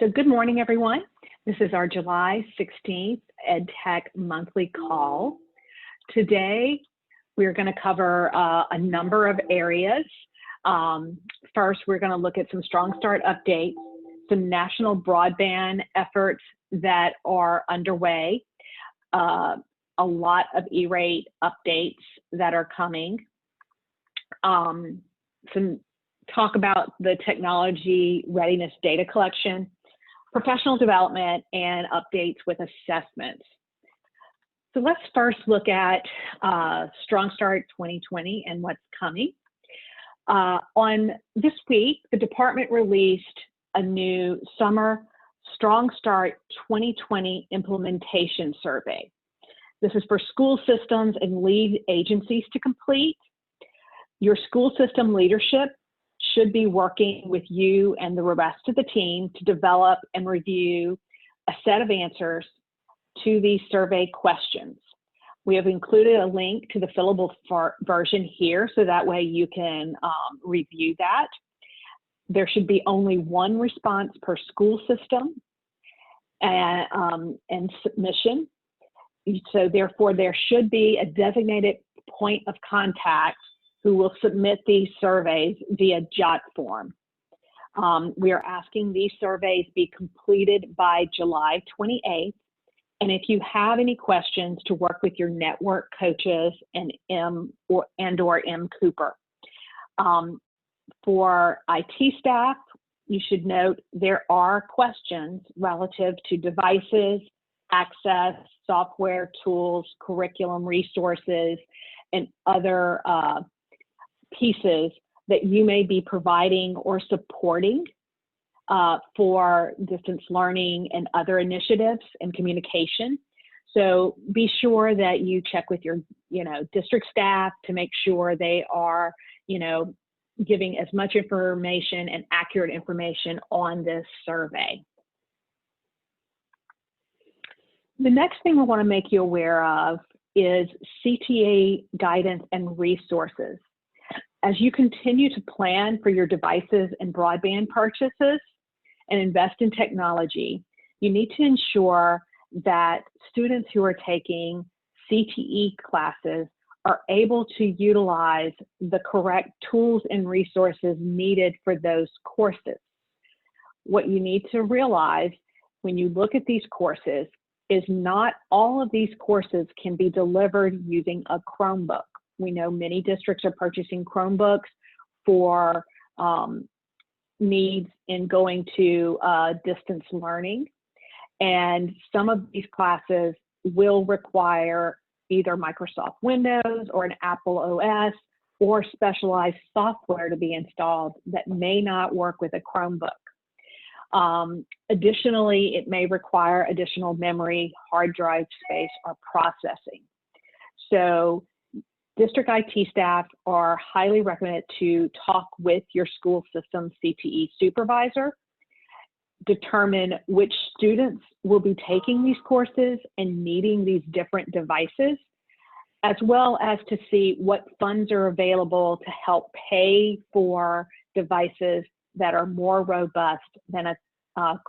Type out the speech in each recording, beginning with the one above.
So good morning, everyone. This is our July 16th EdTech monthly call. Today, we're going to cover a number of areas. First, we're going to look at some Strong Start updates, some national broadband efforts that are underway, a lot of E-rate updates that are coming, some talk about the technology readiness data collection, professional development, and updates with assessments. So let's first look at Strong Start 2020 and what's coming. On this week, the department released a new summer Strong Start 2020 implementation survey. This is for school systems and lead agencies to complete. Your school system leadership should be working with you and the rest of the team to develop and review a set of answers to these survey questions. We have included a link to the fillable version here, so that way you can review that. There should be only one response per school system and submission. So therefore, there should be a designated point of contact who will submit these surveys via JOT form. We are asking these surveys be completed by July 28th. And if you have any questions, to work with your network coaches and M Cooper. For IT staff, you should note there are questions relative to devices, access, software tools, curriculum resources, and other pieces that you may be providing or supporting for distance learning and other initiatives and communication. So be sure that you check with your, district staff to make sure they are, giving as much information and accurate information on this survey. The next thing we want to make you aware of is CTE Guidance and Resources. As you continue to plan for your devices and broadband purchases and invest in technology, you need to ensure that students who are taking CTE classes are able to utilize the correct tools and resources needed for those courses. What you need to realize when you look at these courses is not all of these courses can be delivered using a Chromebook. We know many districts are purchasing Chromebooks for needs in going to distance learning. And some of these classes will require either Microsoft Windows or an Apple OS or specialized software to be installed that may not work with a Chromebook. Additionally, it may require additional memory, hard drive space, or processing. So district IT staff are highly recommended to talk with your school system CTE supervisor, determine which students will be taking these courses and needing these different devices, as well as to see what funds are available to help pay for devices that are more robust than a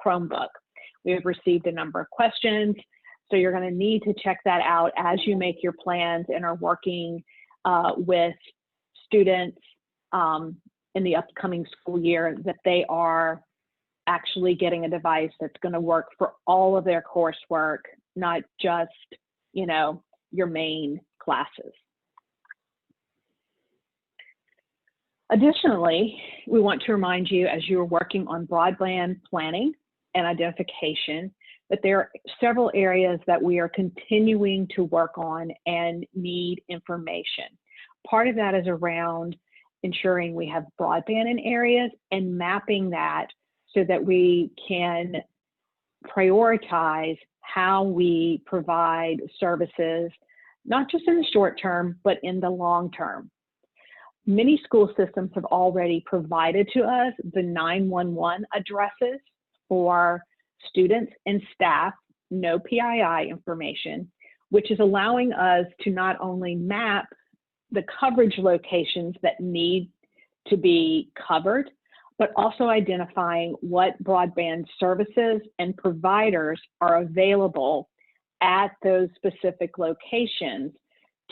Chromebook. We have received a number of questions, so you're going to need to check that out as you make your plans and are working with students in the upcoming school year, that they are actually getting a device that's going to work for all of their coursework, not just, your main classes. Additionally, we want to remind you, as you're working on broadband planning and identification, that there are several areas that we are continuing to work on and need information. Part of that is around ensuring we have broadband in areas and mapping that so that we can prioritize how we provide services, not just in the short term, but in the long term. Many school systems have already provided to us the 911 addresses for students and staff, no PII information, which is allowing us to not only map the coverage locations that need to be covered, but also identifying what broadband services and providers are available at those specific locations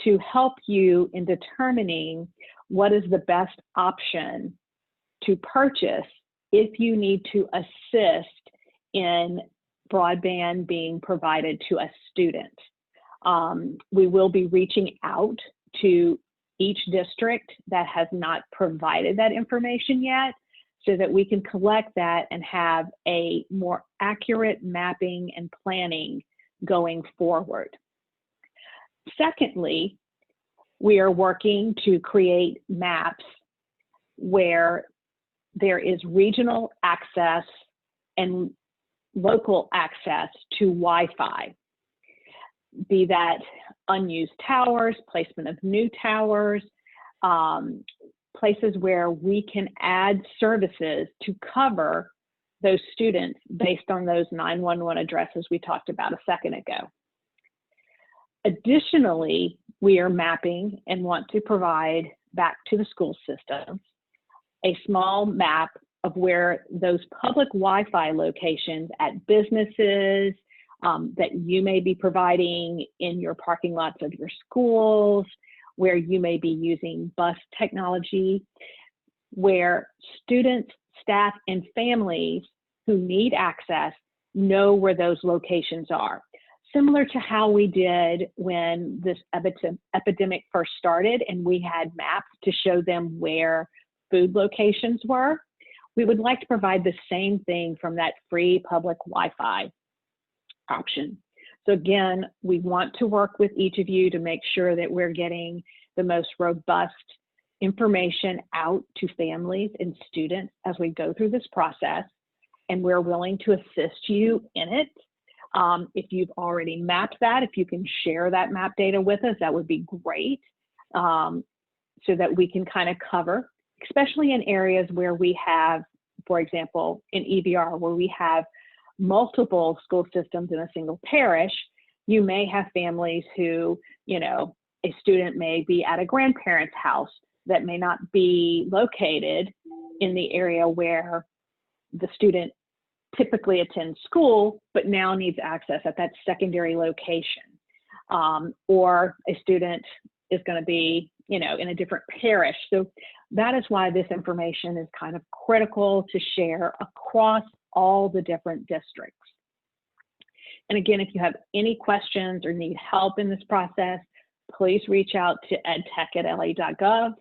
to help you in determining what is the best option to purchase if you need to assist in broadband being provided to a student. We will be reaching out to each district that has not provided that information yet, so that we can collect that and have a more accurate mapping and planning going forward. Secondly, we are working to create maps where there is regional access and local access to Wi-Fi, be that unused towers, placement of new towers, places where we can add services to cover those students based on those 911 addresses we talked about a second ago. Additionally, we are mapping and want to provide back to the school systems a small map of where those public Wi-Fi locations at businesses that you may be providing in your parking lots of your schools, where you may be using bus technology, where students, staff, and families who need access know where those locations are. Similar to how we did when this epidemic first started and we had maps to show them where food locations were, we would like to provide the same thing from that free public Wi-Fi option. So again, we want to work with each of you to make sure that we're getting the most robust information out to families and students as we go through this process, and we're willing to assist you in it. If you've already mapped that, if you can share that map data with us, that would be great, so that we can kind of cover, especially in areas where we have, for example, in EBR, where we have multiple school systems in a single parish. You may have families who, you know, a student may be at a grandparent's house that may not be located in the area where the student typically attends school, but now needs access at that secondary location. Or a student is going to be, you know, in a different parish. So that is why this information is kind of critical to share across all the different districts. And again, if you have any questions or need help in this process, please reach out to edtech@la.gov.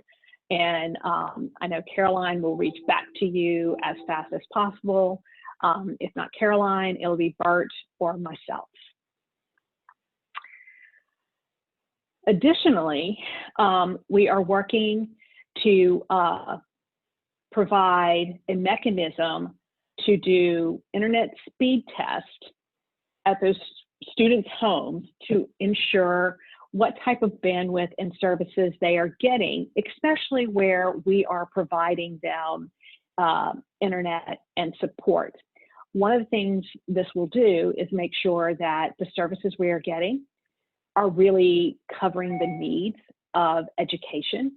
And I know Caroline will reach back to you as fast as possible. If not Caroline, it'll be Bert or myself. Additionally, we are working to provide a mechanism to do internet speed tests at those students' homes to ensure what type of bandwidth and services they are getting, especially where we are providing them internet and support. One of the things this will do is make sure that the services we are getting are really covering the needs of education,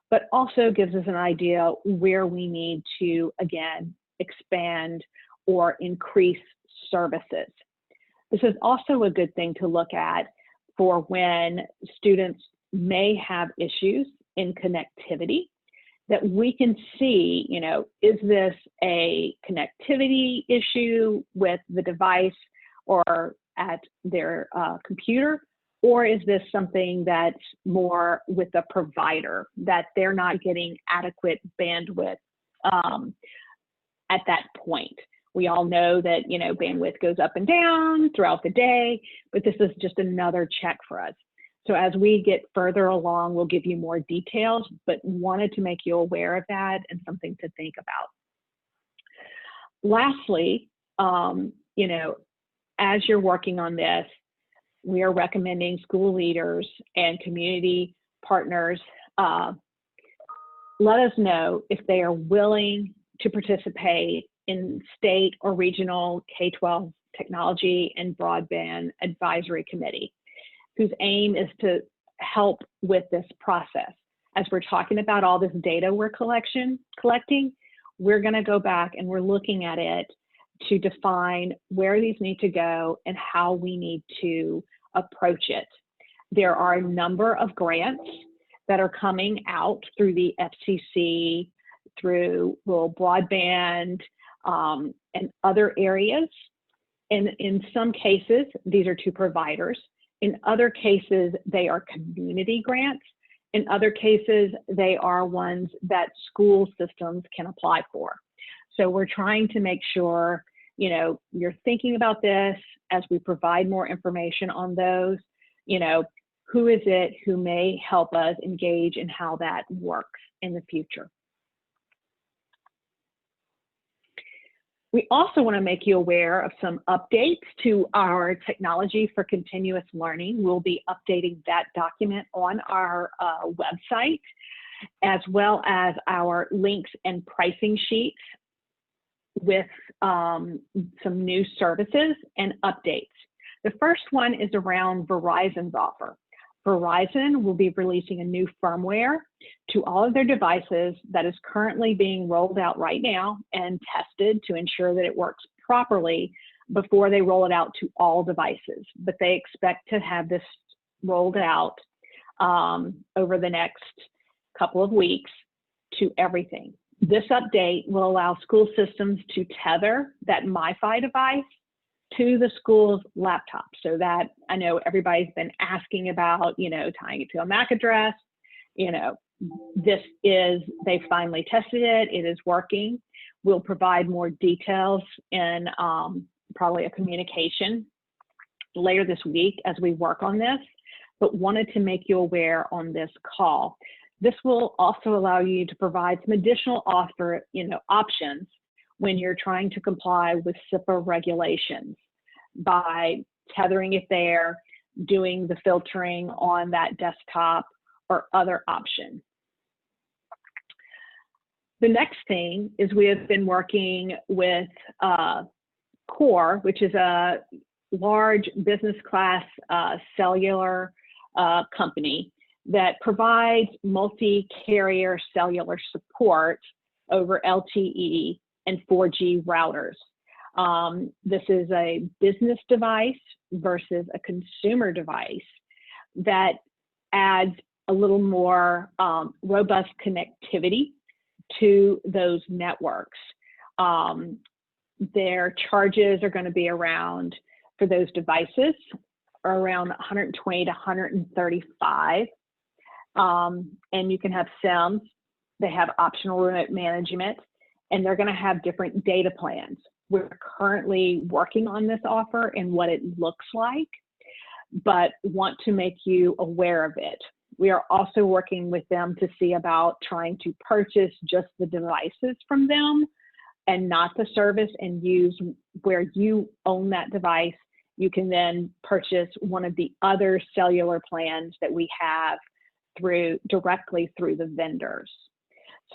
but also gives us an idea where we need to, again, expand or increase services. This is also a good thing to look at for when students may have issues in connectivity, that we can see, you know, is this a connectivity issue with the device or at their computer, or is this something that's more with the provider, that they're not getting adequate bandwidth at that point? We all know that, you know, bandwidth goes up and down throughout the day, but this is just another check for us. So as we get further along, we'll give you more details, but wanted to make you aware of that and something to think about. Lastly, you know, as you're working on this, we are recommending school leaders and community partners let us know if they are willing to participate in state or regional K-12 technology and broadband advisory committee, whose aim is to help with this process. As we're talking about all this data we're collecting, we're going to go back and we're looking at it to define where these need to go and how we need to approach it. There are a number of grants that are coming out through the FCC, through rural broadband, and other areas. And in some cases, these are to providers. In other cases, they are community grants. In other cases, they are ones that school systems can apply for. So we're trying to make sure, you know, you're thinking about this as we provide more information on those, you know, who is it who may help us engage in how that works in the future. We also want to make you aware of some updates to our Technology for Continuous Learning. We'll be updating that document on our website, as well as our links and pricing sheets with some new services and updates. The first one is around Verizon's offer. Verizon will be releasing a new firmware to all of their devices that is currently being rolled out right now and tested to ensure that it works properly before they roll it out to all devices. But they expect to have this rolled out over the next couple of weeks to everything. This update will allow school systems to tether that MiFi device to the school's laptop, so that I know everybody's been asking about, you know, tying it to a MAC address. You know, they finally tested it. It is working. We'll provide more details in probably a communication later this week as we work on this, but wanted to make you aware on this call. This will also allow you to provide some additional options when you're trying to comply with SIPA regulations by tethering it there, doing the filtering on that desktop, or other option. The next thing is we have been working with CORE, which is a large business class cellular company that provides multi-carrier cellular support over LTE and 4G routers. This is a business device versus a consumer device that adds a little more robust connectivity to those networks. Their charges are going to be around, for those devices, around $120 to $135. And you can have SIMs. They have optional remote management, and they're going to have different data plans. We're currently working on this offer and what it looks like, but want to make you aware of it. We are also working with them to see about trying to purchase just the devices from them and not the service, and use where you own that device. You can then purchase one of the other cellular plans that we have directly through the vendors.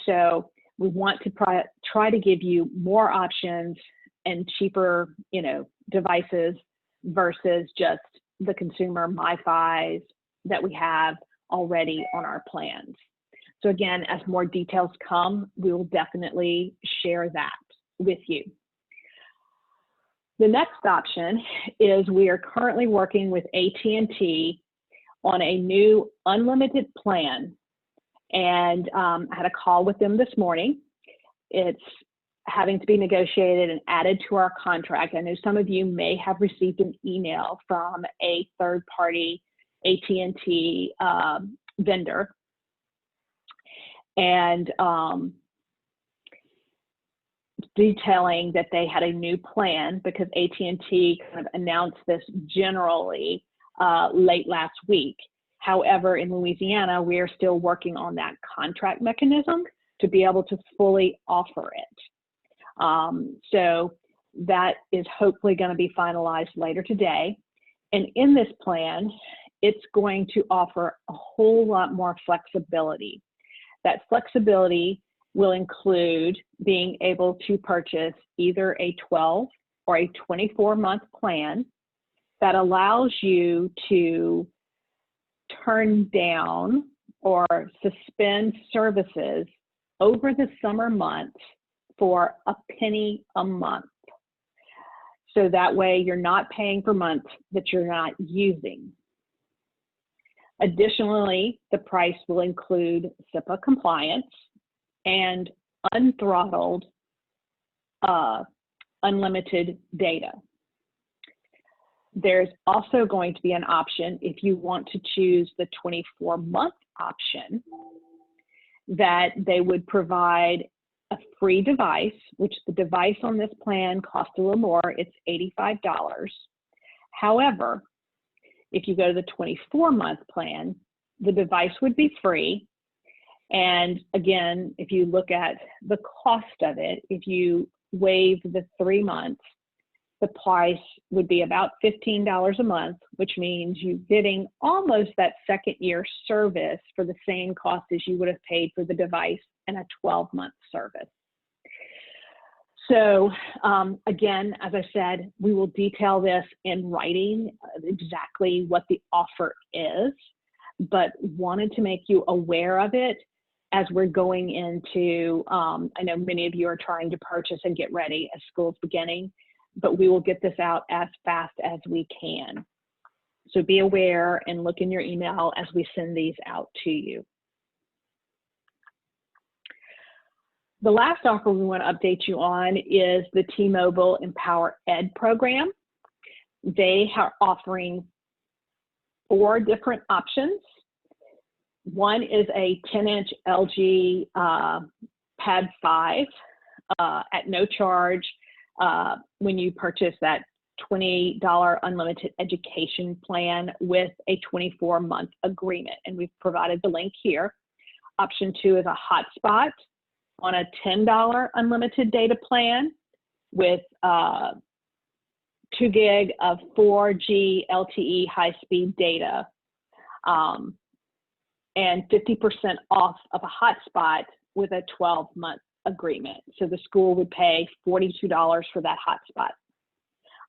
So we want to try to give you more options and cheaper, devices versus just the consumer MiFis that we have already on our plans. So again, as more details come, we will definitely share that with you. The next option is we are currently working with AT&T on a new unlimited plan, and I had a call with them this morning. It's having to be negotiated and added to our contract. I know some of you may have received an email from a third-party AT&T vendor, and detailing that they had a new plan, because AT&T kind of announced this generally late last week. However, in Louisiana, we are still working on that contract mechanism to be able to fully offer it. So that is hopefully going to be finalized later today. And in this plan, it's going to offer a whole lot more flexibility. That flexibility will include being able to purchase either a 12 or a 24-month plan that allows you to turn down or suspend services over the summer months for a penny a month. So that way you're not paying for months that you're not using. Additionally, the price will include SIPA compliance and unthrottled unlimited data. There's also going to be an option if you want to choose the 24-month option that they would provide a free device, which the device on this plan costs a little more. It's $85. However, if you go to the 24-month plan, the device would be free. And again, if you look at the cost of it, if you waive the 3 months, the price would be about $15 a month, which means you're getting almost that second year service for the same cost as you would have paid for the device and a 12-month service. So again, as I said, we will detail this in writing, exactly what the offer is, but wanted to make you aware of it as we're going into, I know many of you are trying to purchase and get ready as school's beginning, but we will get this out as fast as we can. So be aware and look in your email as we send these out to you. The last offer we want to update you on is the T-Mobile Empower Ed program. They are offering 4 different options. One is a 10-inch LG Pad 5 at no charge when you purchase that $20 unlimited education plan with a 24-month agreement. And we've provided the link here. Option 2 is a hotspot on a $10 unlimited data plan with 2 gig of 4G LTE high-speed data and 50% off of a hotspot with a 12-month agreement. So the school would pay $42 for that hotspot.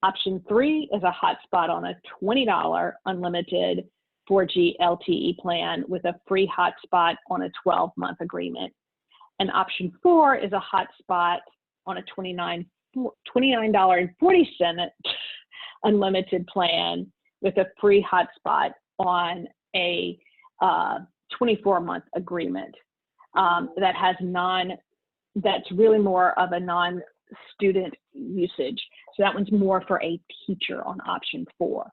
Option 3 is a hotspot on a $20 unlimited 4G LTE plan with a free hotspot on a 12-month agreement. And option 4 is a hotspot on a $29.40 unlimited plan with a free hotspot on a 24-month agreement that has that's really more of a non-student usage. So that one's more for a teacher on option 4.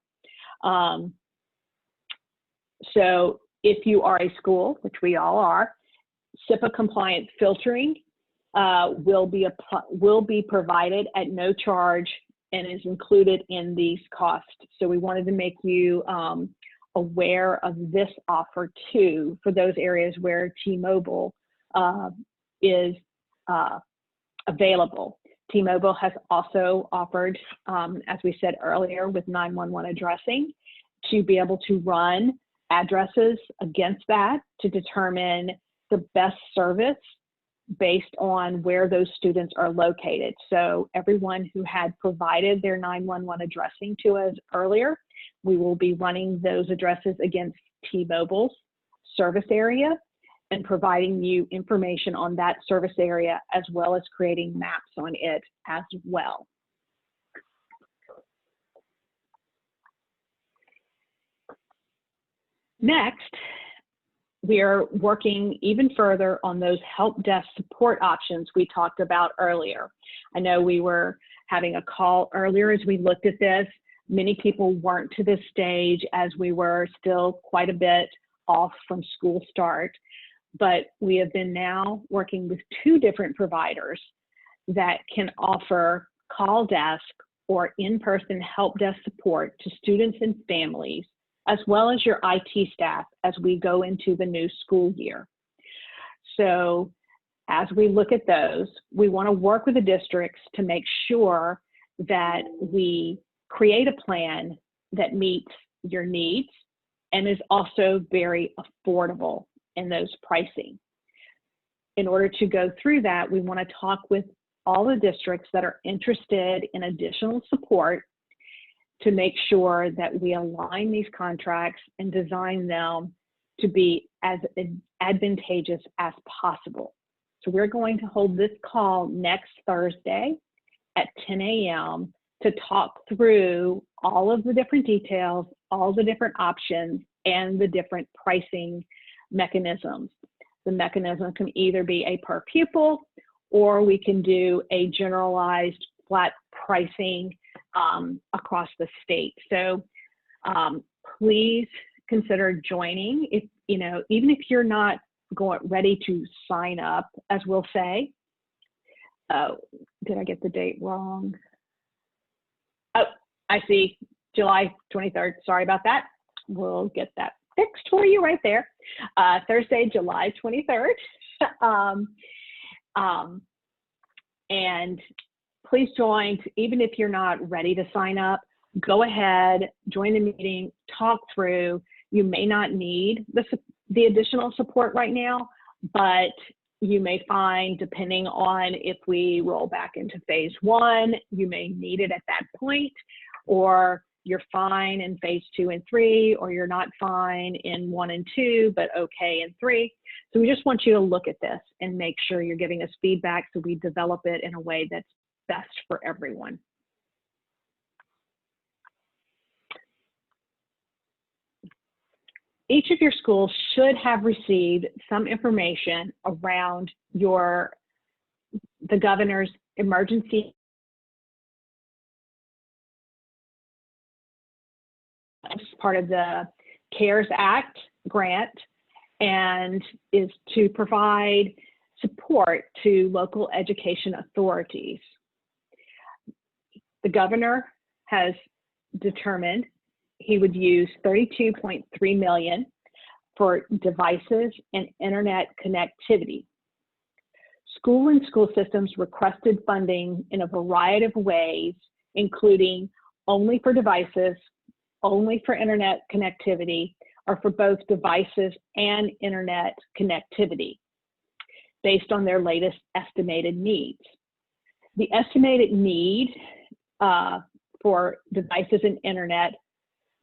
So if you are a school, which we all are, SIPA compliant filtering will be provided at no charge and is included in these costs. So we wanted to make you aware of this offer too for those areas where T-Mobile is available. T-Mobile has also offered, as we said earlier, with 911 addressing, to be able to run addresses against that to determine the best service based on where those students are located. So everyone who had provided their 911 addressing to us earlier, we will be running those addresses against T-Mobile's service area and providing you information on that service area, as well as creating maps on it as well. Next, we are working even further on those help desk support options we talked about earlier. I know we were having a call earlier as we looked at this. Many people weren't to this stage as we were still quite a bit off from school start, but we have been now working with 2 different providers that can offer call desk or in-person help desk support to students and families, as well as your IT staff as we go into the new school year. So as we look at those, we want to work with the districts to make sure that we create a plan that meets your needs and is also very affordable in those pricing. In order to go through that, we want to talk with all the districts that are interested in additional support to make sure that we align these contracts and design them to be as advantageous as possible. So we're going to hold this call next Thursday at 10 a.m. to talk through all of the different details, all the different options, and the different pricing mechanisms. The mechanism can either be a per pupil, or we can do a generalized flat pricing across the state. So please consider joining. If even if you're not ready to sign up, as we'll say. Did I get the date wrong? Oh, I see, July 23rd. Sorry about that. We'll get that fixed for you right there. Thursday, July 23rd. And please join. Even if you're not ready to sign up, go ahead, join the meeting, talk through. You may not need the additional support right now, but you may find, depending on if we roll back into phase 1, you may need it at that point, or you're fine in phase 2 and 3, or you're not fine in 1 and 2, but okay in 3. So we just want you to look at this and make sure you're giving us feedback so we develop it in a way that's best for everyone. Each of your schools should have received some information around the governor's emergency as part of the CARES Act grant, and is to provide support to local education authorities. The governor has determined he would use $32.3 million for devices and internet connectivity. School and school systems requested funding in a variety of ways, including only for devices, only for internet connectivity, or for both devices and internet connectivity, based on their latest estimated needs. The estimated need for devices and internet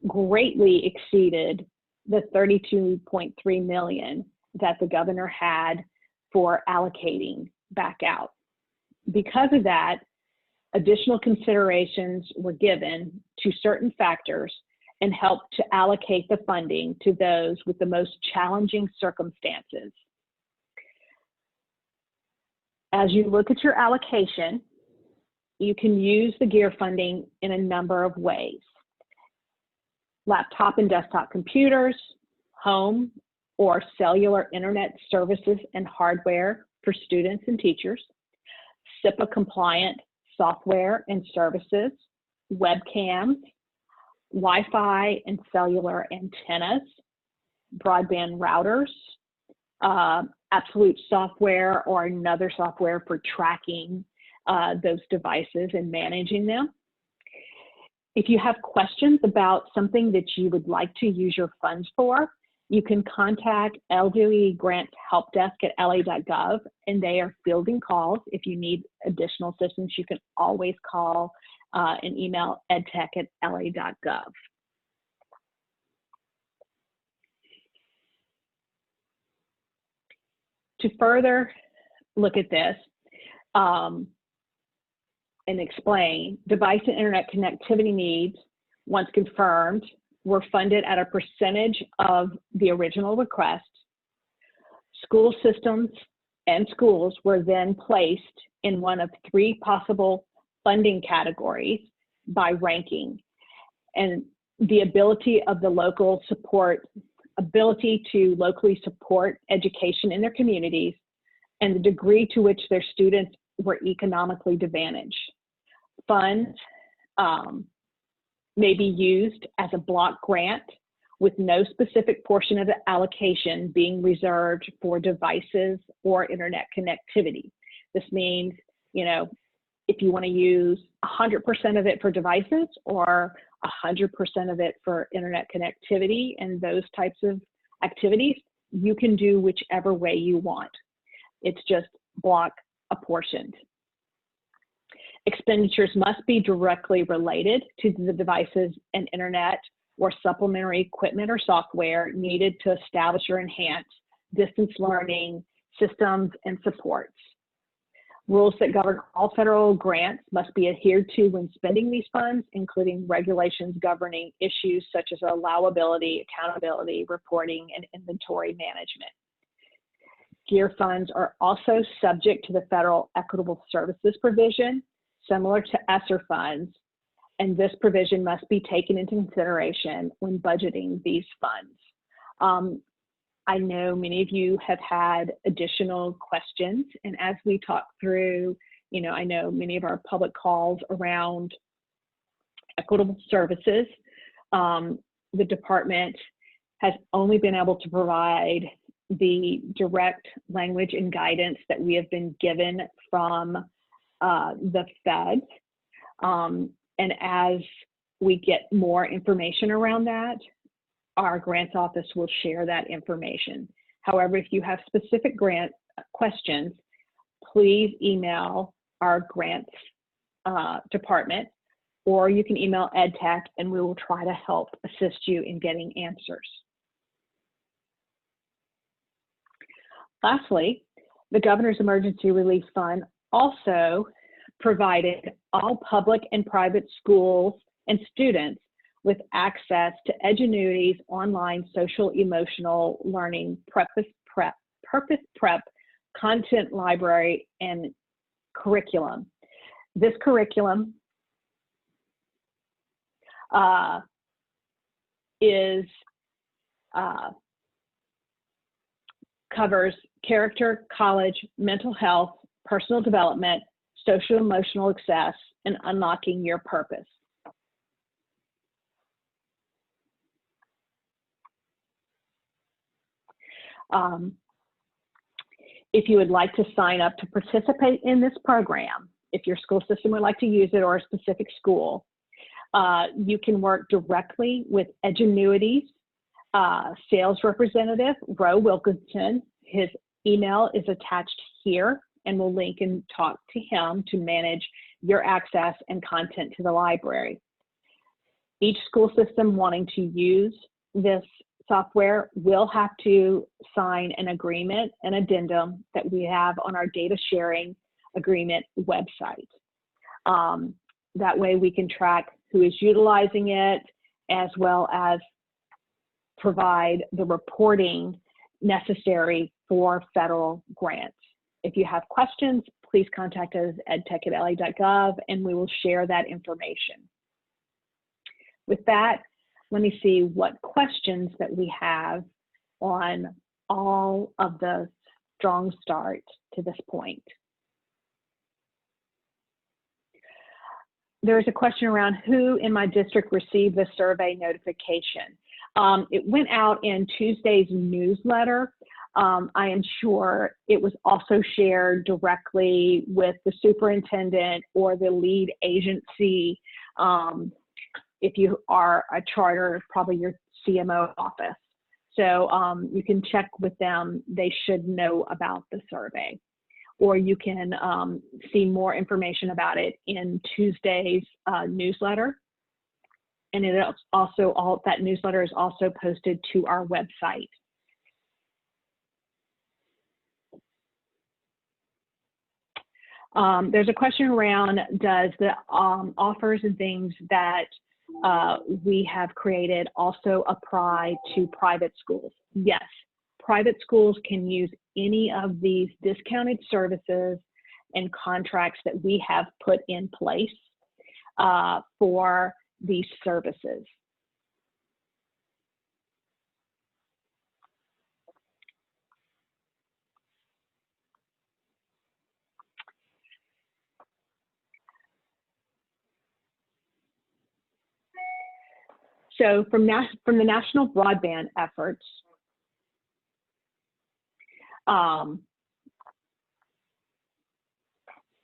greatly exceeded the $32.3 million that the governor had for allocating back out. Because of that, additional considerations were given to certain factors and helped to allocate the funding to those with the most challenging circumstances. As you look at your allocation, you can use the GEAR funding in a number of ways. Laptop and desktop computers, home or cellular internet services and hardware for students and teachers, SIPA compliant software and services, webcams, Wi-Fi and cellular antennas, broadband routers, Absolute software or another software for tracking those devices and managing them. If you have questions about something that you would like to use your funds for, you can contact LACUE Grant Help Desk at la.gov, and they are fielding calls. If you need additional assistance, you can always call and email edtech@la.gov. To further look at this and explain, device and internet connectivity needs, once confirmed, were funded at a percentage of the original request. School systems and schools were then placed in one of 3 possible funding categories by ranking, and the ability of the local ability to locally support education in their communities, and the degree to which their students were economically advantaged. Funds may be used as a block grant with no specific portion of the allocation being reserved for devices or internet connectivity. This means, if you want to use 100% of it for devices or 100% of it for internet connectivity and those types of activities, you can do whichever way you want. It's just block apportioned. Expenditures must be directly related to the devices and internet or supplementary equipment or software needed to establish or enhance distance learning, systems, and supports. Rules that govern all federal grants must be adhered to when spending these funds, including regulations governing issues such as allowability, accountability, reporting, and inventory management. GEAR funds are also subject to the federal equitable services provision, similar to ESSER funds, and this provision must be taken into consideration when budgeting these funds. I know many of you have had additional questions, and as we talk through, I know many of our public calls around equitable services, the department has only been able to provide the direct language and guidance that we have been given from the feds. And as we get more information around that, our grants office will share that information. However, if you have specific grant questions, please email our grants department, or you can email EdTech and we will try to help assist you in getting answers. Lastly, the Governor's Emergency Relief Fund also provided all public and private schools and students with access to Edgenuity's online social emotional learning purpose prep content library and curriculum. This curriculum covers character, college, mental health, personal development, social emotional success, and unlocking your purpose. If you would like to sign up to participate in this program, if your school system would like to use it or a specific school, you can work directly with Edgenuity's sales representative, Roe Wilkinson. His email is attached here, and we'll link and talk to him to manage your access and content to the library. Each school system wanting to use this software will have to sign an agreement, an addendum that we have on our data sharing agreement website. That way we can track who is utilizing it, as well as provide the reporting necessary for federal grants. If you have questions, please contact us at edtech@la.gov and we will share that information. With that, let me see what questions that we have on all of the strong start to this point. There's a question around who in my district received the survey notification. It went out in Tuesday's newsletter. I am sure it was also shared directly with the superintendent or the lead agency. If you are a charter, probably your CMO office. So you can check with them. They should know about the survey. Or you can see more information about it in Tuesday's newsletter. And it also, that newsletter is also posted to our website. There's a question around, does the offers and things that we have created also apply to private schools? Yes, private schools can use any of these discounted services and contracts that we have put in place for these services. So from the national broadband efforts,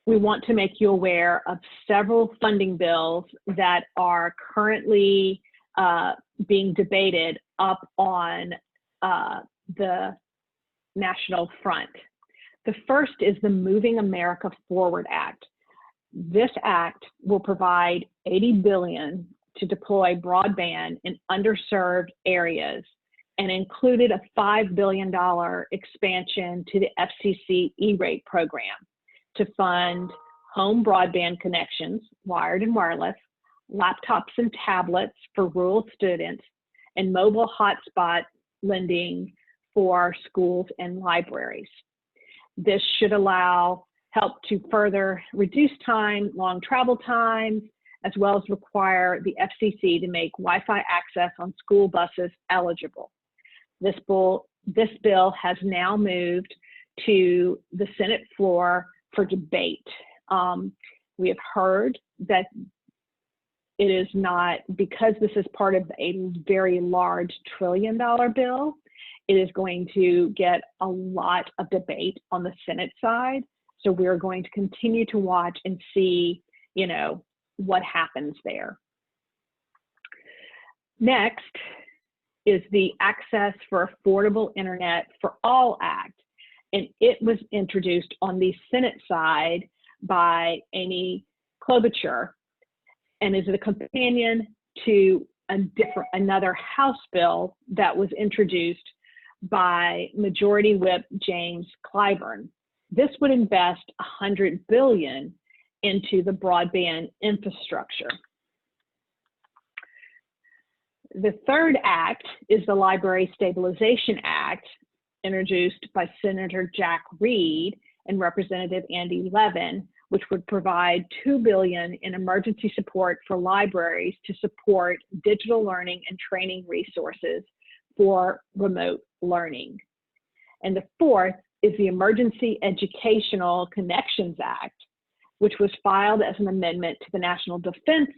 we want to make you aware of several funding bills that are currently being debated up on the national front. The first is the Moving America Forward Act. This act will provide $80 billion to deploy broadband in underserved areas and included a $5 billion expansion to the FCC E-rate program to fund home broadband connections, wired and wireless, laptops and tablets for rural students, and mobile hotspot lending for schools and libraries. This should help to further reduce long travel times, as well as require the FCC to make Wi-Fi access on school buses eligible. This bill has now moved to the Senate floor for debate. We have heard that it is not, because this is part of a very large $1 trillion bill, it is going to get a lot of debate on the Senate side. So we're going to continue to watch and see, what happens there. Next is the Access for Affordable Internet for All Act. And it was introduced on the Senate side by Amy Klobuchar, and is a companion to another House bill that was introduced by Majority Whip James Clyburn. This would invest $100 billion into the broadband infrastructure. The third act is the Library Stabilization Act, introduced by Senator Jack Reed and Representative Andy Levin, which would provide $2 billion in emergency support for libraries to support digital learning and training resources for remote learning. And the fourth is the Emergency Educational Connections Act, which was filed as an amendment to the National Defense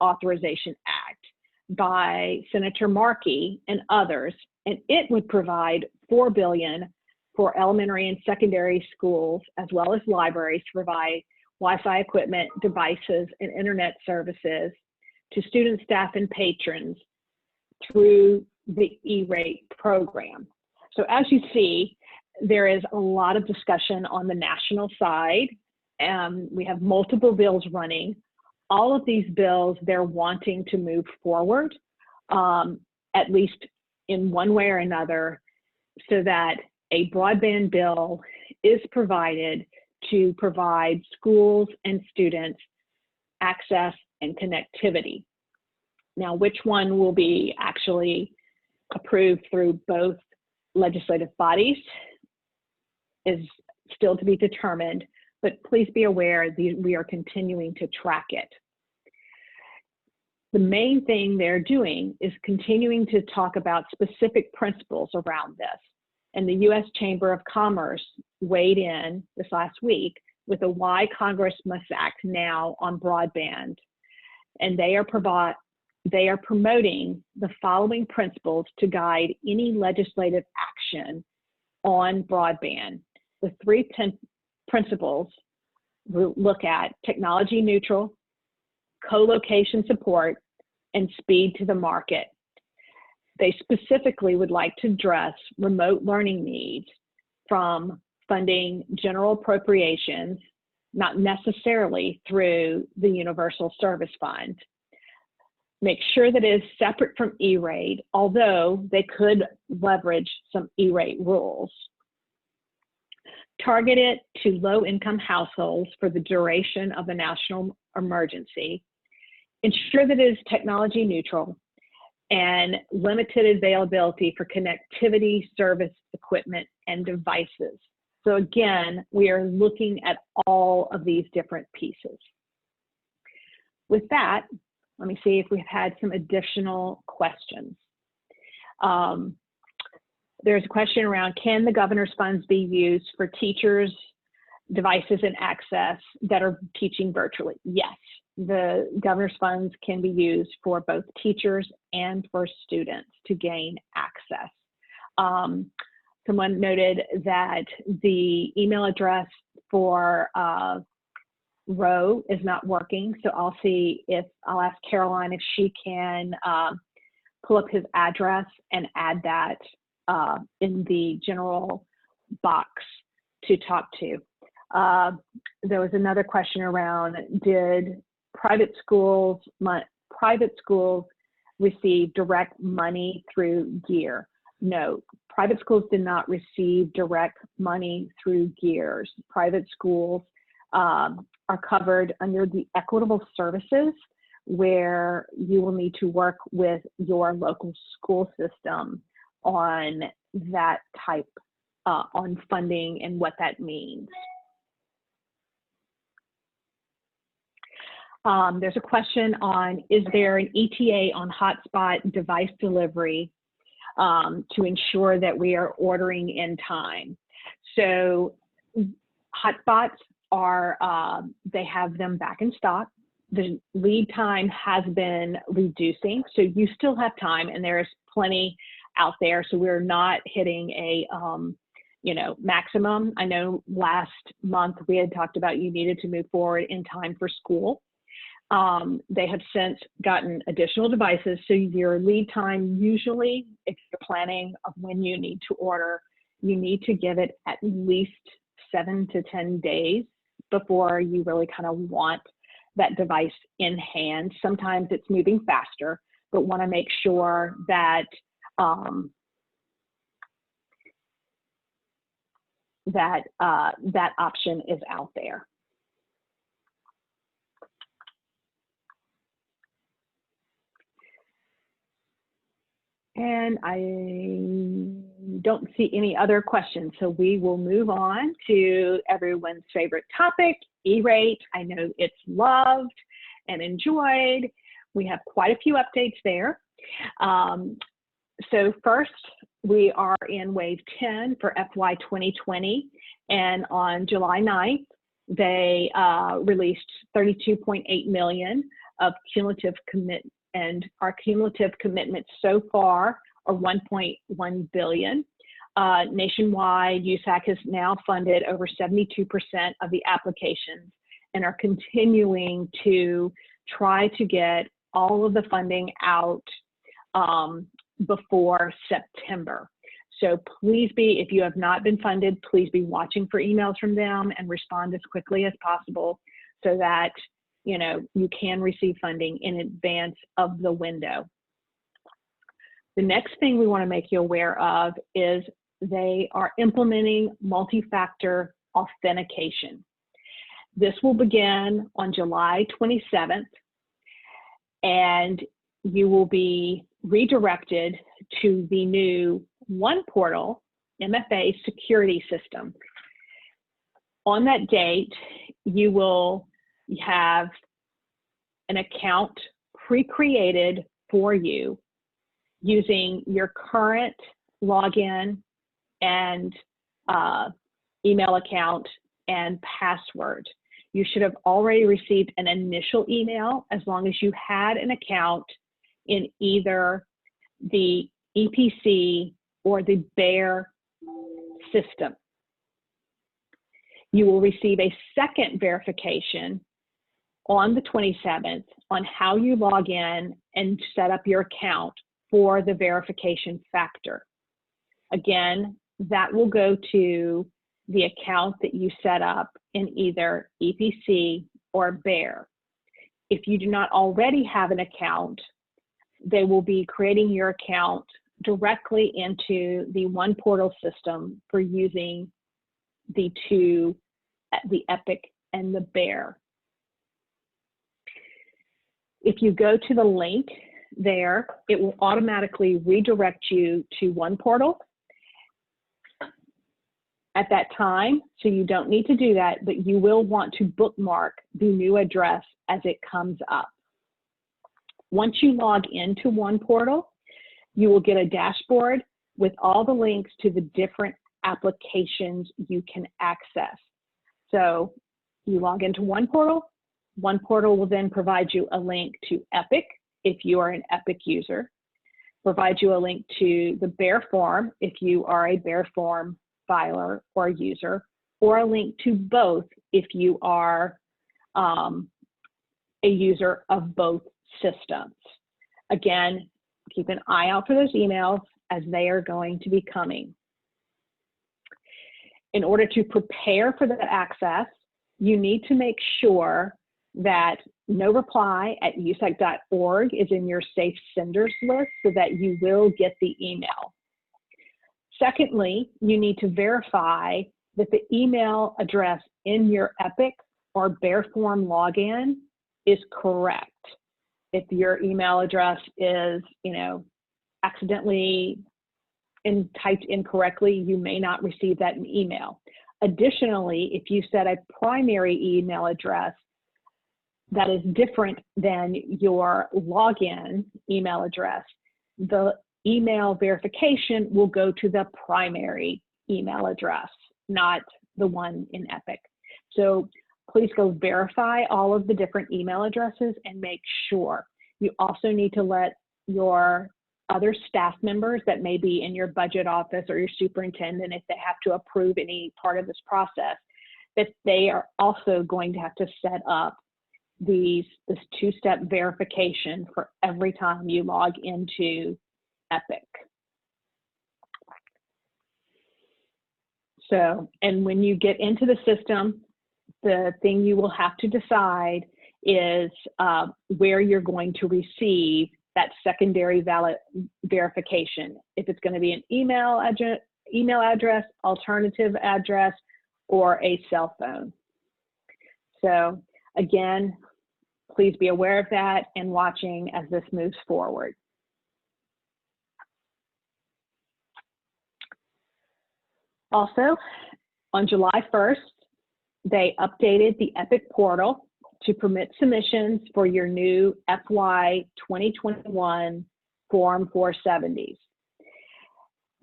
Authorization Act by Senator Markey and others, and it would provide $4 billion for elementary and secondary schools, as well as libraries, to provide Wi-Fi equipment, devices, and internet services to students, staff, and patrons through the E-rate program. So as you see, there is a lot of discussion on the national side. We have multiple bills running. All of these bills, they're wanting to move forward, at least in one way or another, so that a broadband bill is provided to provide schools and students access and connectivity. Now, which one will be actually approved through both legislative bodies is still to be determined, but please be aware we are continuing to track it. The main thing they're doing is continuing to talk about specific principles around this. And the U.S. Chamber of Commerce weighed in this last week with a Why Congress Must Act Now on broadband. And they are promoting the following principles to guide any legislative action on broadband. The three principles we'll look at: technology neutral, co-location support, and speed to the market. They specifically would like to address remote learning needs from funding general appropriations, not necessarily through the Universal Service Fund. Make sure that it is separate from E-rate, although they could leverage some E-rate rules. Target it to low-income households for the duration of a national emergency. Ensure that it is technology neutral and limited availability for connectivity, service, equipment, and devices. So again, we are looking at all of these different pieces. With that, let me see if we've had some additional questions. There's a question around, can the governor's funds be used for teachers, devices, and access that are teaching virtually? Yes, the governor's funds can be used for both teachers and for students to gain access. Someone noted that the email address for Roe is not working, so I'll ask Caroline if she can pull up his address and add that in the general box to talk to. There was another question around, did private schools receive direct money through GEAR? note, private schools did not receive direct money through GEARS. Private schools are covered under the equitable services, where you will need to work with your local school system on that type, on funding and what that means. There's a question on, is there an ETA on hotspot device delivery to ensure that we are ordering in time? So hotspots are, they have them back in stock. The lead time has been reducing, so you still have time, and there's plenty out there. So we're not hitting a maximum. I know last month we had talked about you needed to move forward in time for school. They have since gotten additional devices, so your lead time usually, if you're planning of when you need to order, you need to give it at least 7 to 10 days before you really kind of want that device in hand. Sometimes it's moving faster, but want to make sure that that option is out there. And I don't see any other questions, so we will move on to everyone's favorite topic, E-rate. I know it's loved and enjoyed. We have quite a few updates there. So first, we are in wave 10 for FY 2020, and on July 9th, they released 32.8 million of cumulative commit, and our cumulative commitments so far are 1.1 billion. Nationwide, USAC has now funded over 72% of the applications and are continuing to try to get all of the funding out before September. So please be, if you have not been funded, please be watching for emails from them and respond as quickly as possible so that you can receive funding in advance of the window. The next thing we want to make you aware of is they are implementing multi-factor authentication. This will begin on July 27th, and you will be redirected to the new One Portal MFA security system. On that date, you will have an account pre-created for you using your current login and email account and password. You should have already received an initial email as long as you had an account in either the EPC or the BEAR system. You will receive a second verification on the 27th on how you log in and set up your account for the verification factor. Again, that will go to the account that you set up in either EPC or BEAR. If you do not already have an account, they will be creating your account directly into the One Portal system for using the two, the EPIC and the BEAR. If you go to the link there, it will automatically redirect you to One Portal at that time, so you don't need to do that, but you will want to bookmark the new address as it comes up. Once you log into One Portal, you will get a dashboard with all the links to the different applications you can access. So you log into One Portal. One Portal will then provide you a link to EPIC if you are an EPIC user, provide you a link to the BEAR form if you are a BEAR form filer or user, or a link to both if you are a user of both systems. Again, keep an eye out for those emails as they are going to be coming. In order to prepare for that access, you need to make sure that noreply@usac.org is in your safe senders list so that you will get the email. Secondly, you need to verify that the email address in your Epic or Bearform login is correct. If your email address is, accidentally typed incorrectly, you may not receive that in email. Additionally, if you set a primary email address that is different than your login email address, the email verification will go to the primary email address, not the one in Epic. So please go verify all of the different email addresses and make sure. You also need to let your other staff members that may be in your budget office or your superintendent, if they have to approve any part of this process, that they are also going to have to set up this two-step verification for every time you log into Epic. So, and when you get into the system, the thing you will have to decide is where you're going to receive that secondary valid verification. If it's going to be an email address, alternative address, or a cell phone. So again, please be aware of that and watching as this moves forward. Also, on July 1st, they updated the Epic portal to permit submissions for your new FY 2021 Form 470s.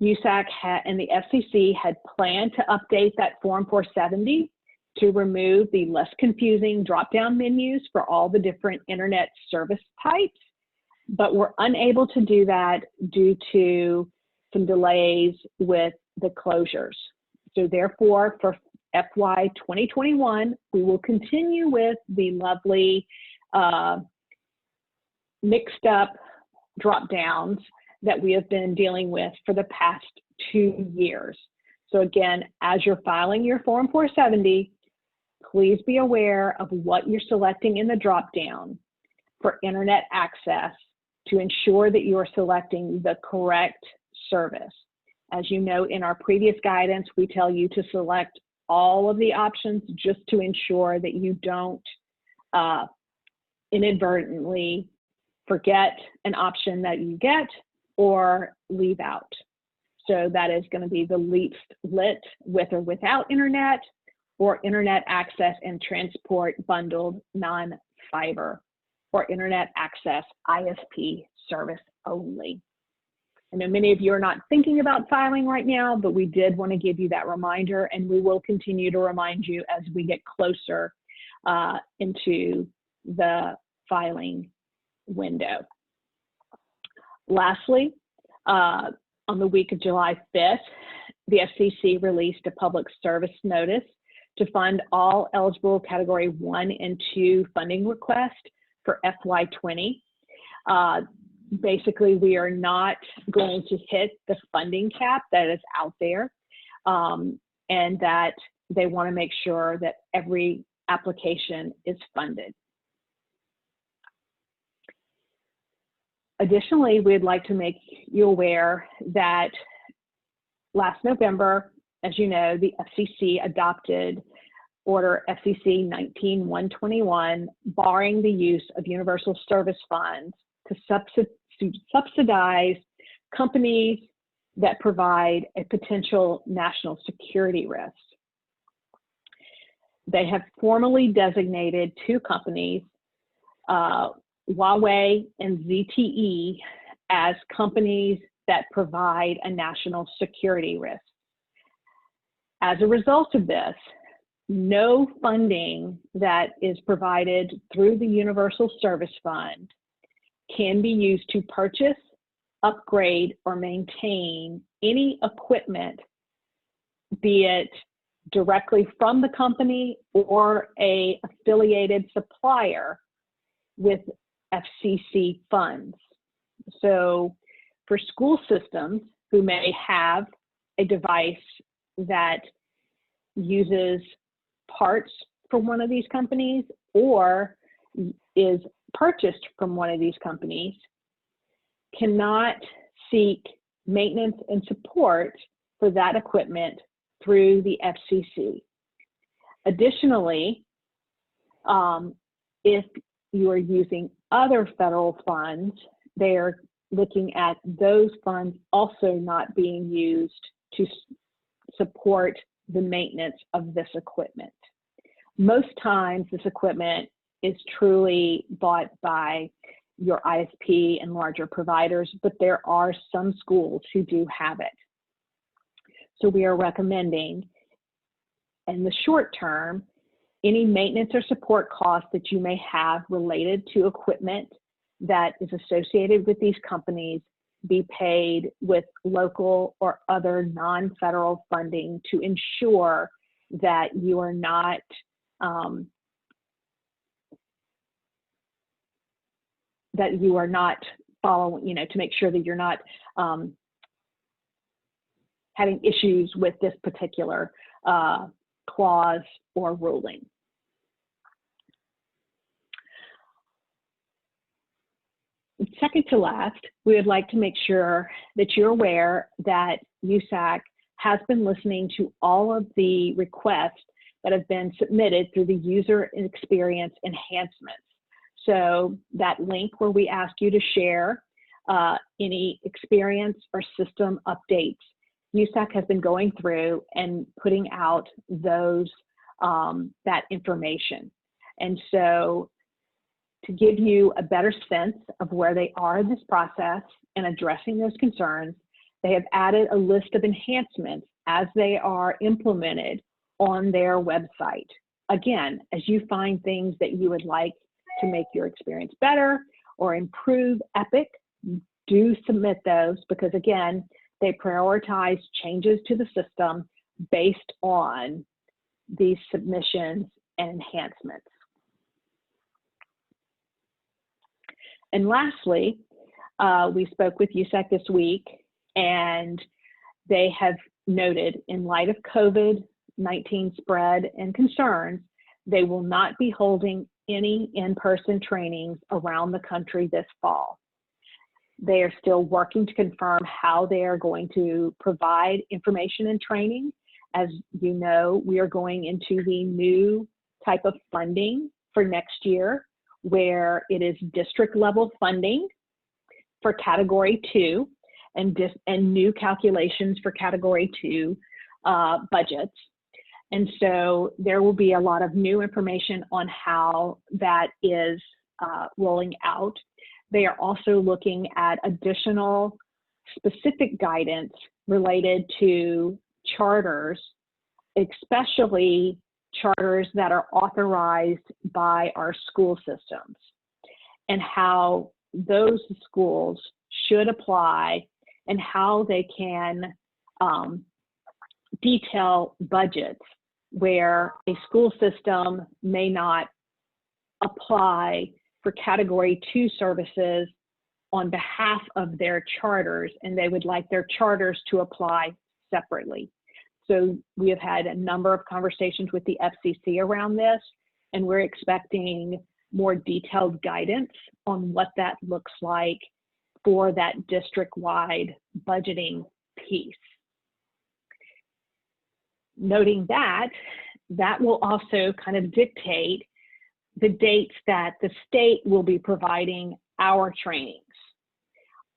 USAC and the FCC had planned to update that Form 470 to remove the less confusing drop-down menus for all the different internet service types, but were unable to do that due to some delays with the closures. So therefore, for FY 2021, we will continue with the lovely mixed up drop-downs that we have been dealing with for the past 2 years. So again, as you're filing your Form 470, please be aware of what you're selecting in the drop-down for internet access to ensure that you're selecting the correct service. As you know, in our previous guidance, we tell you to select all of the options just to ensure that you don't inadvertently forget an option that you get or leave out. So that is going to be the least lit with or without internet, or internet access and transport bundled non-fiber, or internet access ISP service only. I know many of you are not thinking about filing right now, but we did want to give you that reminder, and we will continue to remind you as we get closer into the filing window. Lastly, on the week of July 5th, the FCC released a public service notice to fund all eligible Category 1 and 2 funding requests for FY20. Basically, we are not going to hit the funding cap that is out there, and that they want to make sure that every application is funded. Additionally, we'd like to make you aware that last November, as you know, the FCC adopted Order FCC 19-121, barring the use of universal service funds to subsidize companies that provide a potential national security risk. They have formally designated 2 companies, Huawei and ZTE, as companies that provide a national security risk. As a result of this, no funding that is provided through the Universal Service Fund can be used to purchase, upgrade, or maintain any equipment, be it directly from the company or an affiliated supplier with FCC funds. So for school systems who may have a device that uses parts from one of these companies or is purchased from one of these companies, cannot seek maintenance and support for that equipment through the FCC. Additionally, if you are using other federal funds, they are looking at those funds also not being used to support the maintenance of this equipment. Most times this equipment is truly bought by your ISP and larger providers, but there are some schools who do have it. So we are recommending, in the short term, any maintenance or support costs that you may have related to equipment that is associated with these companies be paid with local or other non-federal funding to ensure that you are not following, to make sure that you're not having issues with this particular clause or ruling. Second to last, we would like to make sure that you're aware that USAC has been listening to all of the requests that have been submitted through the user experience enhancements. So that link where we ask you to share any experience or system updates, USAC has been going through and putting out those that information. And so to give you a better sense of where they are in this process and addressing those concerns, they have added a list of enhancements as they are implemented on their website. Again, as you find things that you would like to make your experience better or improve EPIC, do submit those, because again, they prioritize changes to the system based on these submissions and enhancements. And lastly, we spoke with USAC this week, and they have noted, in light of COVID-19 spread and concerns, they will not be holding any in-person trainings around the country this fall. They are still working to confirm how they are going to provide information and training. As you know, we are going into the new type of funding for next year, where it is district level funding for Category 2 and new calculations for Category 2 budgets. And so there will be a lot of new information on how that is rolling out. They are also looking at additional specific guidance related to charters, especially charters that are authorized by our school systems, and how those schools should apply and how they can detail budgets where a school system may not apply for Category 2 services on behalf of their charters, and they would like their charters to apply separately. So we have had a number of conversations with the FCC around this, and we're expecting more detailed guidance on what that looks like for that district-wide budgeting piece. Noting that, that will also kind of dictate the dates that the state will be providing our trainings.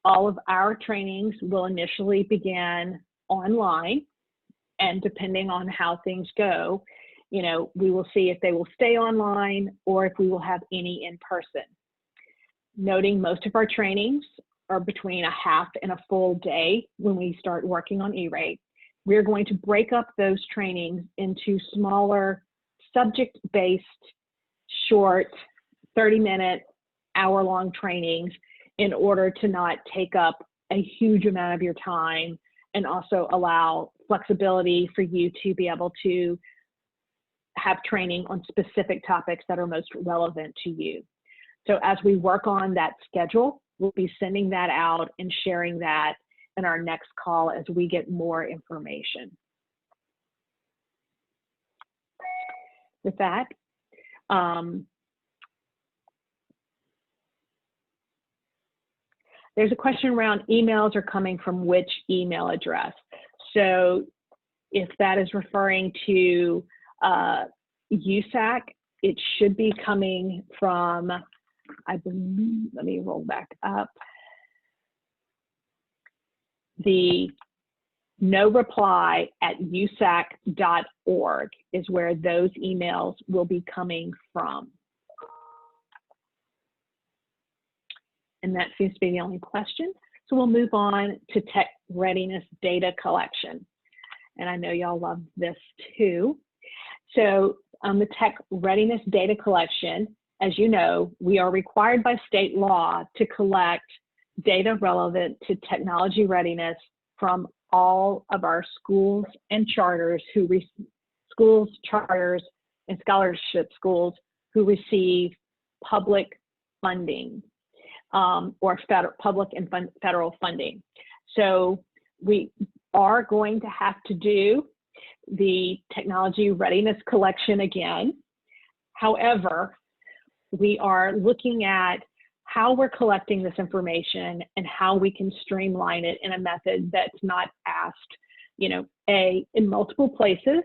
All of our trainings will initially begin online, and depending on how things go, we will see if they will stay online or if we will have any in person. Noting most of our trainings are between a half and a full day when we start working on E-rate. We're going to break up those trainings into smaller subject-based, short, 30-minute, hour-long trainings in order to not take up a huge amount of your time, and also allow flexibility for you to be able to have training on specific topics that are most relevant to you. So as we work on that schedule, we'll be sending that out and sharing that in our next call as we get more information. With that, there's a question around emails are coming from which email address. So if that is referring to USAC, it should be coming from, I believe, let me roll back up. The no reply at usac.org is where those emails will be coming from. And that seems to be the only question. So we'll move on to tech readiness data collection. And I know y'all love this too. So the tech readiness data collection, as you know, we are required by state law to collect data relevant to technology readiness from all of our schools and charters charters, and scholarship schools who receive public funding or public and federal funding. So we are going to have to do the technology readiness collection again. However, we are looking at how we're collecting this information and how we can streamline it in a method that's not asked, in multiple places.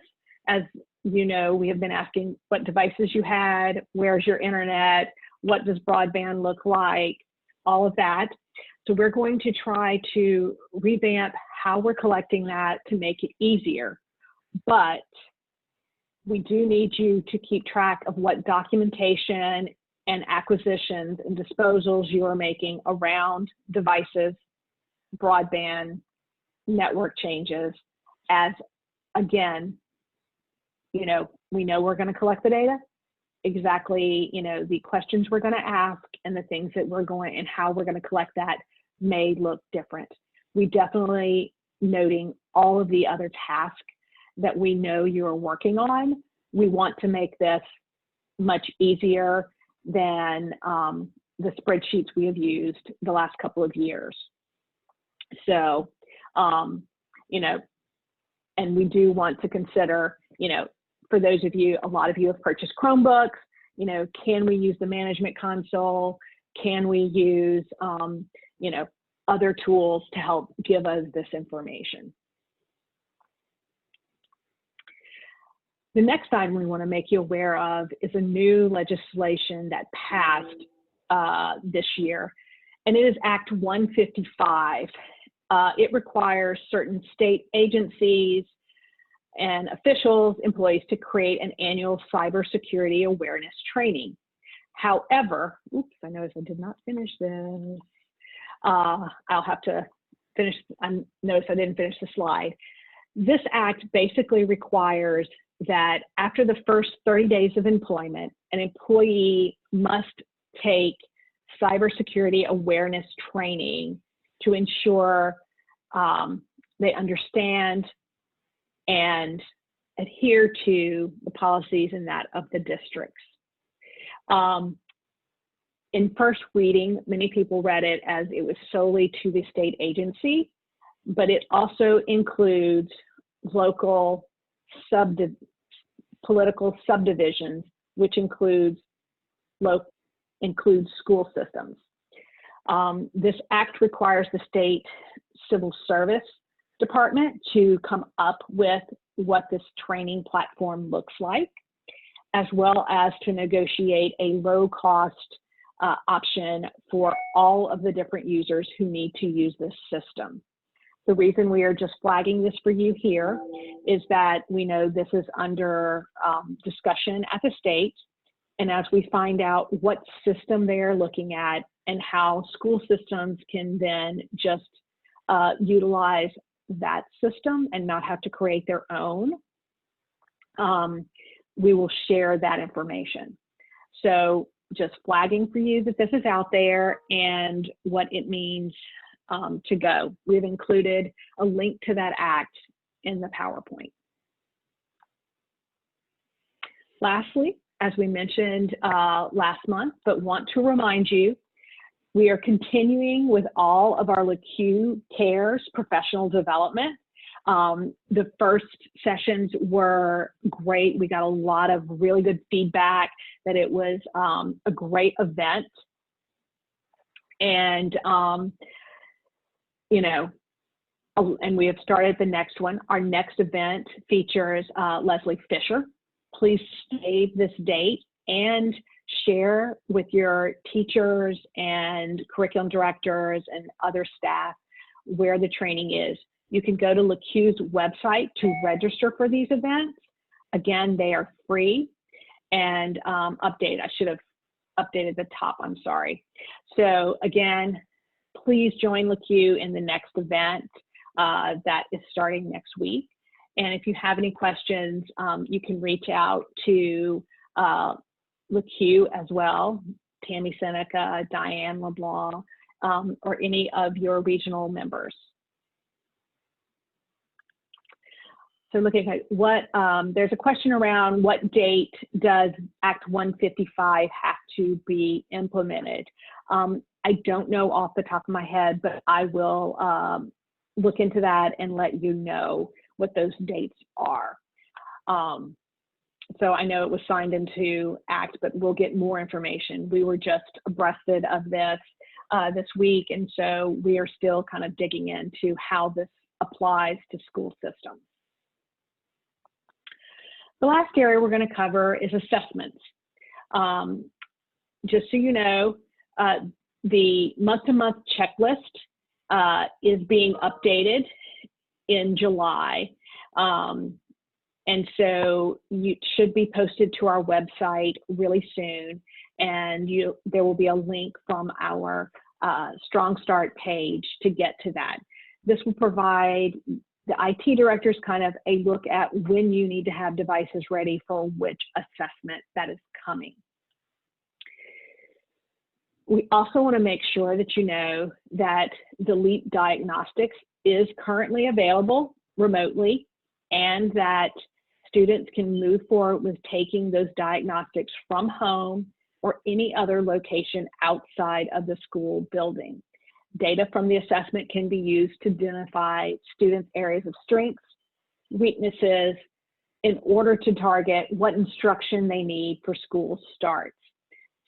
As you know, we have been asking what devices you had, where's your internet, what does broadband look like, all of that. So we're going to try to revamp how we're collecting that to make it easier. But we do need you to keep track of what documentation and acquisitions and disposals you are making around devices, broadband, network changes, as again, we know we're going to collect the data, exactly, the questions we're going to ask and the things that we're going and how we're going to collect that may look different. We definitely noting all of the other tasks that we know you are working on. We want to make this much easier than the spreadsheets we have used the last couple of years. So, and we do want to consider, for those of you, a lot of you have purchased Chromebooks, can we use the management console? Can we use, other tools to help give us this information? The next item we want to make you aware of is a new legislation that passed this year, and it is Act 155. It requires certain state agencies and officials, employees to create an annual cybersecurity awareness training. However, oops, I noticed I did not finish this. I'll have to finish, I noticed I didn't finish the slide. This act basically requires that after the first 30 days of employment, an employee must take cybersecurity awareness training to ensure they understand and adhere to the policies and that of the districts. In first reading, many people read it as it was solely to the state agency, but it also includes local political subdivisions, which includes school systems. This act requires the state civil service department to come up with what this training platform looks like, as well as to negotiate a low-cost option for all of the different users who need to use this system. The reason we are just flagging this for you here is that we know this is under discussion at the state, and as we find out what system they are looking at and how school systems can then just utilize that system and not have to create their own, we will share that information. So just flagging for you that this is out there and what it means to go. We've included a link to that act in the PowerPoint. Lastly, as we mentioned last month, but want to remind you, we are continuing with all of our LACUE CARES professional development. The first sessions were great. We got a lot of really good feedback that it was a great event. And, and we have started the next one. Our next event features Leslie Fisher. Please save this date and share with your teachers and curriculum directors and other staff where the training is. You can go to LACUE's website to register for these events. Again, they are free. And update, I should have updated the top, I'm sorry. So again, please join LACUE in the next event that is starting next week. And if you have any questions, you can reach out to LACUE as well, Tammy Seneca, Diane LeBlanc, or any of your regional members. So looking at what, there's a question around what date does Act 155 have to be implemented? I don't know off the top of my head, but I will look into that and let you know what those dates are. So I know it was signed into Act, but we'll get more information. We were just abreasted of this this week, and so we are still kind of digging into how this applies to school systems. The last area we're going to cover is assessments. Just so you know, the month-to-month checklist is being updated in July. And so it should be posted to our website really soon. And there will be a link from our Strong Start page to get to that. This will provide the IT directors kind of a look at when you need to have devices ready for which assessment that is coming. We also want to make sure that you know that the LEAP diagnostics is currently available remotely, and that students can move forward with taking those diagnostics from home or any other location outside of the school building. Data from the assessment can be used to identify students' areas of strengths, weaknesses, in order to target what instruction they need for school starts.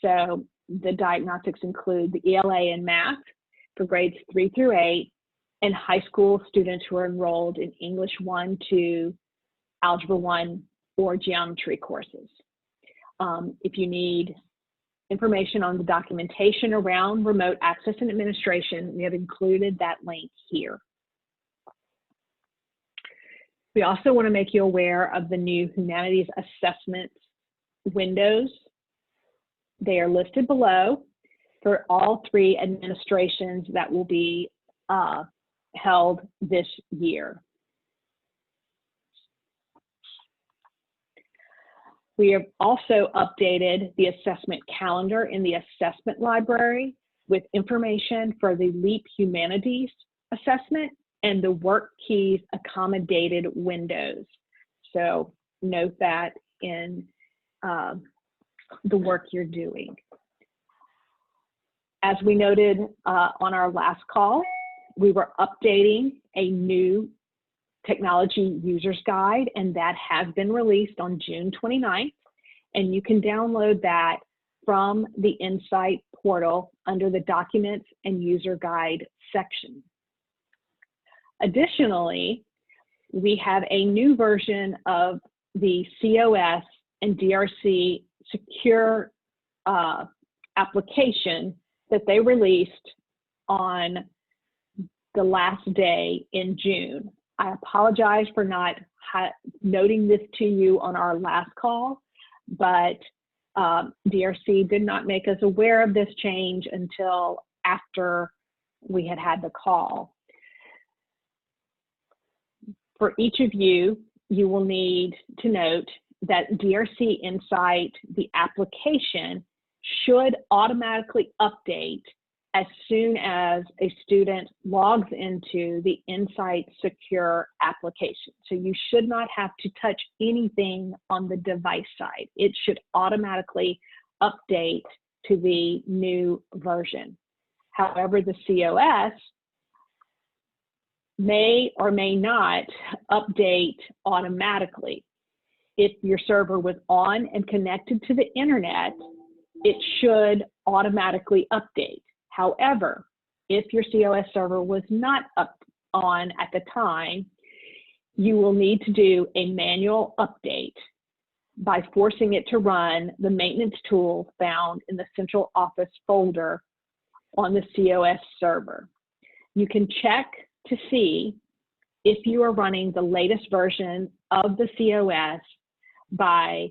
So the diagnostics include the ELA and math for grades 3 through 8, and high school students who are enrolled in English 1, 2, Algebra 1, or geometry courses. If you need information on the documentation around remote access and administration, we have included that link here. We also want to make you aware of the new Humanities assessment windows. They are listed below for all 3 administrations that will be held this year. We have also updated the assessment calendar in the assessment library with information for the LEAP Humanities assessment and the work keys accommodated windows. So note that in the work you're doing. As we noted on our last call, we were updating a new technology users guide, and that has been released on June 29th, and you can download that from the Insight portal under the Documents and User Guide section. Additionally, we have a new version of the COS and DRC secure application that they released on the last day in June. I apologize for not noting this to you on our last call, but DRC did not make us aware of this change until after we had had the call. For each of you, you will need to note that DRC Insight, the application, should automatically update as soon as a student logs into the Insight Secure application. So you should not have to touch anything on the device side. It should automatically update to the new version. However, the COS may or may not update automatically. If your server was on and connected to the internet, it should automatically update. However, if your COS server was not on at the time, you will need to do a manual update by forcing it to run the maintenance tool found in the central office folder on the COS server. You can check to see if you are running the latest version of the COS by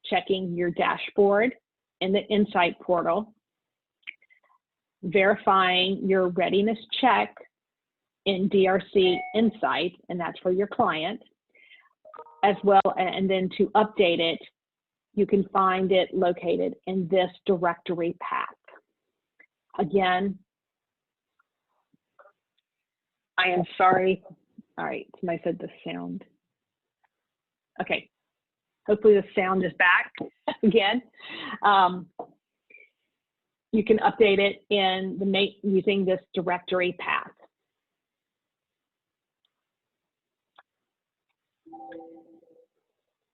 checking your dashboard in the Insight portal, verifying your readiness check in DRC Insight, and that's for your client, as well, and then to update it, you can find it located in this directory path. Again, I am sorry. All right, somebody said the sound. Okay, hopefully the sound is back again. You can update it in the using this directory path.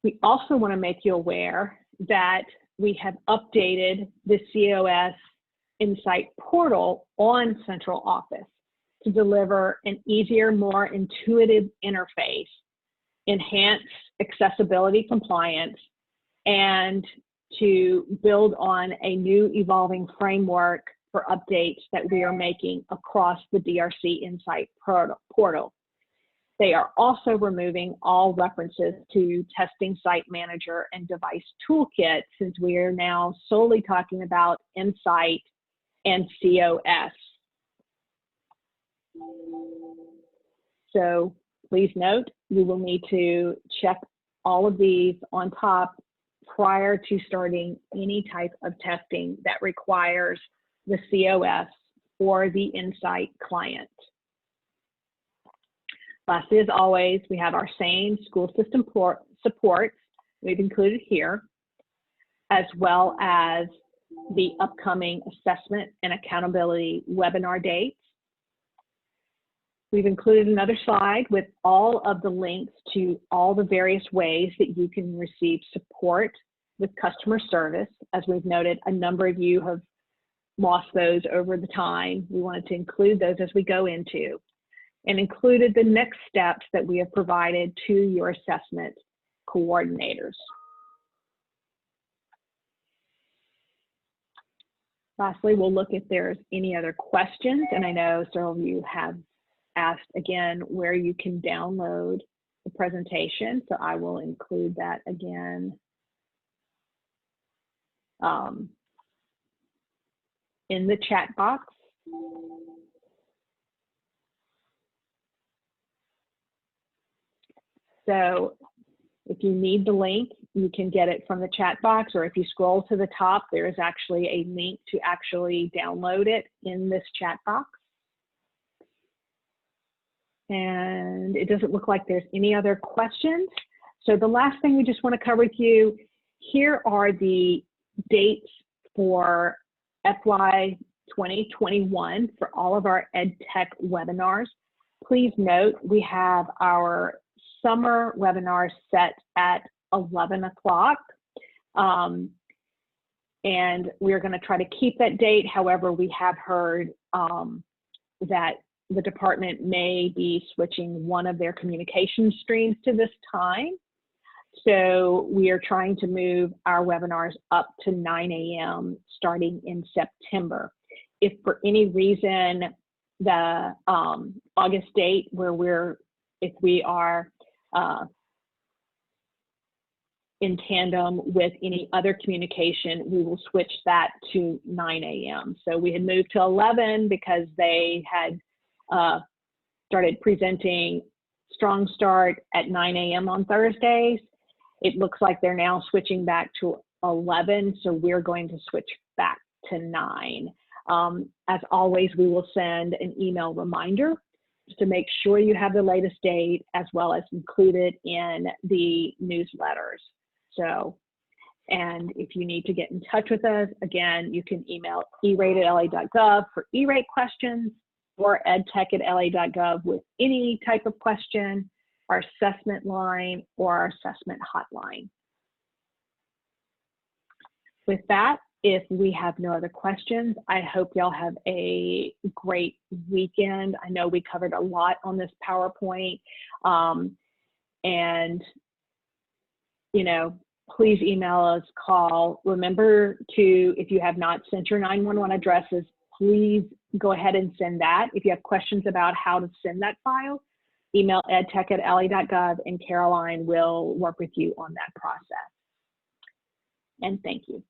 We also want to make you aware that we have updated the COS Insight portal on Central Office to deliver an easier, more intuitive interface, enhance accessibility compliance, and to build on a new evolving framework for updates that we are making across the DRC Insight portal. They are also removing all references to Testing Site Manager and Device Toolkit, since we are now solely talking about Insight and COS. So please note, you will need to check all of these on top prior to starting any type of testing that requires the COS or the Insight client. Lastly, as always, we have our same school system supports we've included here, as well as the upcoming assessment and accountability webinar dates. We've included another slide with all of the links to all the various ways that you can receive support with customer service. As we've noted, a number of you have lost those over the time. We wanted to include those as we go into, and included the next steps that we have provided to your assessment coordinators. Lastly, we'll look if there's any other questions, and I know several of you have asked again where you can download the presentation, so I will include that again in the chat box. So if you need the link, you can get it from the chat box, or if you scroll to the top, there is actually a link to actually download it in this chat box. And it doesn't look like there's any other questions. So the last thing we just want to cover with you, here are the dates for FY 2021 for all of our EdTech webinars. Please note, we have our summer webinar set at 11 o'clock. And we're going to try to keep that date. However, we have heard that the department may be switching one of their communication streams to this time. So we are trying to move our webinars up to 9 a.m. starting in September. If for any reason the August date where if we are in tandem with any other communication, we will switch that to 9 a.m. So we had moved to 11 because they had started presenting Strong Start at 9 a.m. on Thursdays. It looks like they're now switching back to 11, so we're going to switch back to 9. As always, we will send an email reminder to make sure you have the latest date, as well as include it in the newsletters. So, and if you need to get in touch with us, again, you can email erate@la.gov for E-rate questions, or edtech@la.gov with any type of question, our assessment line, or our assessment hotline. With that, if we have no other questions, I hope y'all have a great weekend. I know we covered a lot on this PowerPoint. And, you know, please email us, call. Remember to, if you have not sent your 911 addresses, please go ahead and send that. If you have questions about how to send that file, email edtech@la.gov and Caroline will work with you on that process. And thank you.